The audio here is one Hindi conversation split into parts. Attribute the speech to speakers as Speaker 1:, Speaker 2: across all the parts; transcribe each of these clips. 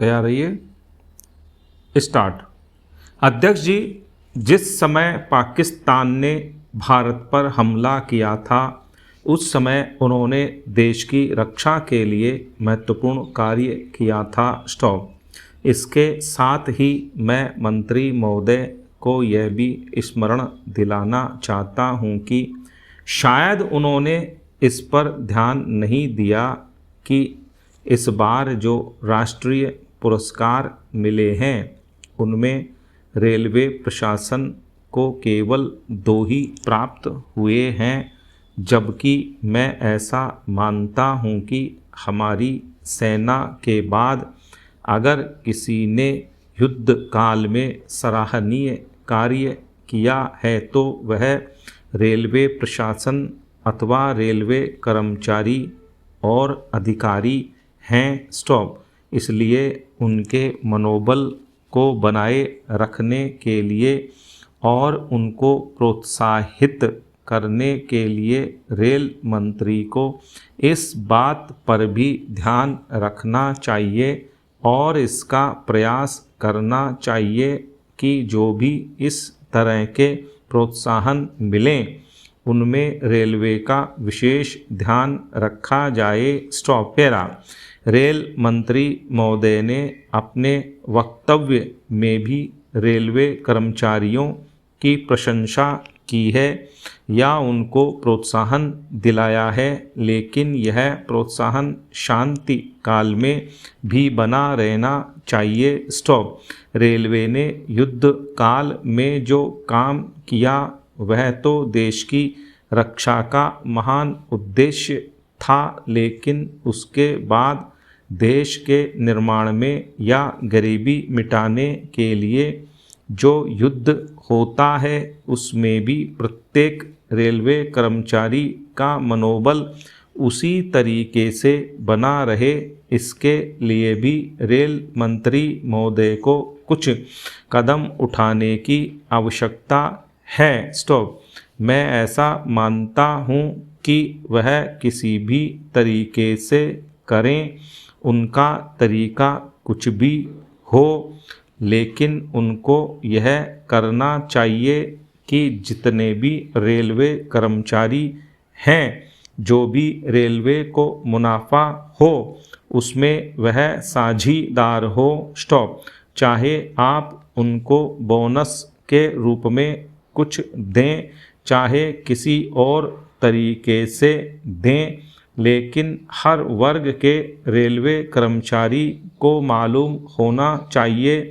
Speaker 1: तैयार रहिए। स्टार्ट। अध्यक्ष जी, जिस समय पाकिस्तान ने भारत पर हमला किया था उस समय उन्होंने देश की रक्षा के लिए महत्वपूर्ण कार्य किया था। स्टॉप। इसके साथ ही मैं मंत्री महोदय को यह भी स्मरण दिलाना चाहता हूँ कि शायद उन्होंने इस पर ध्यान नहीं दिया कि इस बार जो राष्ट्रीय पुरस्कार मिले हैं उनमें रेलवे प्रशासन को केवल 2 ही प्राप्त हुए हैं, जबकि मैं ऐसा मानता हूं कि हमारी सेना के बाद अगर किसी ने युद्ध काल में सराहनीय कार्य किया है तो वह रेलवे प्रशासन अथवा रेलवे कर्मचारी और अधिकारी हैं। स्टॉप। इसलिए उनके मनोबल को बनाए रखने के लिए और उनको प्रोत्साहित करने के लिए रेल मंत्री को इस बात पर भी ध्यान रखना चाहिए और इसका प्रयास करना चाहिए कि जो भी इस तरह के प्रोत्साहन मिलें उनमें रेलवे का विशेष ध्यान रखा जाए। स्टॉप। पेरा। रेल मंत्री महोदय ने अपने वक्तव्य में भी रेलवे कर्मचारियों की प्रशंसा की है या उनको प्रोत्साहन दिलाया है, लेकिन यह प्रोत्साहन शांति काल में भी बना रहना चाहिए। स्टॉप। रेलवे ने युद्ध काल में जो काम किया वह तो देश की रक्षा का महान उद्देश्य था, लेकिन उसके बाद देश के निर्माण में या गरीबी मिटाने के लिए जो युद्ध होता है उसमें भी प्रत्येक रेलवे कर्मचारी का मनोबल उसी तरीके से बना रहे, इसके लिए भी रेल मंत्री महोदय को कुछ कदम उठाने की आवश्यकता है। स्टॉप। मैं ऐसा मानता हूँ कि वह किसी भी तरीके से करें, उनका तरीका कुछ भी हो, लेकिन उनको यह करना चाहिए कि जितने भी रेलवे कर्मचारी हैं, जो भी रेलवे को मुनाफा हो उसमें वह साझीदार हो। स्टॉप। चाहे आप उनको बोनस के रूप में कुछ दें, चाहे किसी और तरीके से दें, लेकिन हर वर्ग के रेलवे कर्मचारी को मालूम होना चाहिए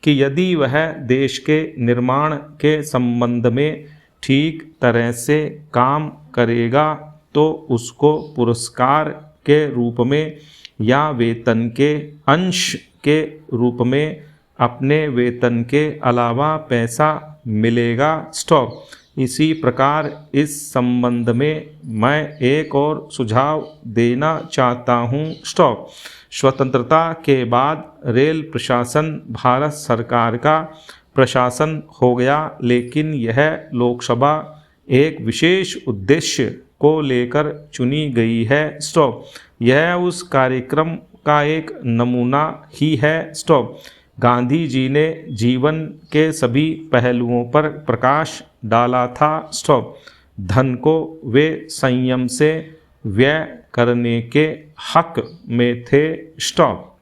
Speaker 1: कि यदि वह देश के निर्माण के संबंध में ठीक तरह से काम करेगा तो उसको पुरस्कार के रूप में या वेतन के अंश के रूप में अपने वेतन के अलावा पैसा मिलेगा। स्टॉप। इसी प्रकार इस संबंध में मैं एक और सुझाव देना चाहता हूँ। स्टॉप। स्वतंत्रता के बाद रेल प्रशासन भारत सरकार का प्रशासन हो गया, लेकिन यह लोकसभा एक विशेष उद्देश्य को लेकर चुनी गई है। स्टॉप। यह उस कार्यक्रम का एक नमूना ही है। स्टॉप। गांधी जी ने जीवन के सभी पहलुओं पर प्रकाश डाला था। स्टॉप। धन को वे संयम से व्यय करने के हक में थे। स्टॉप।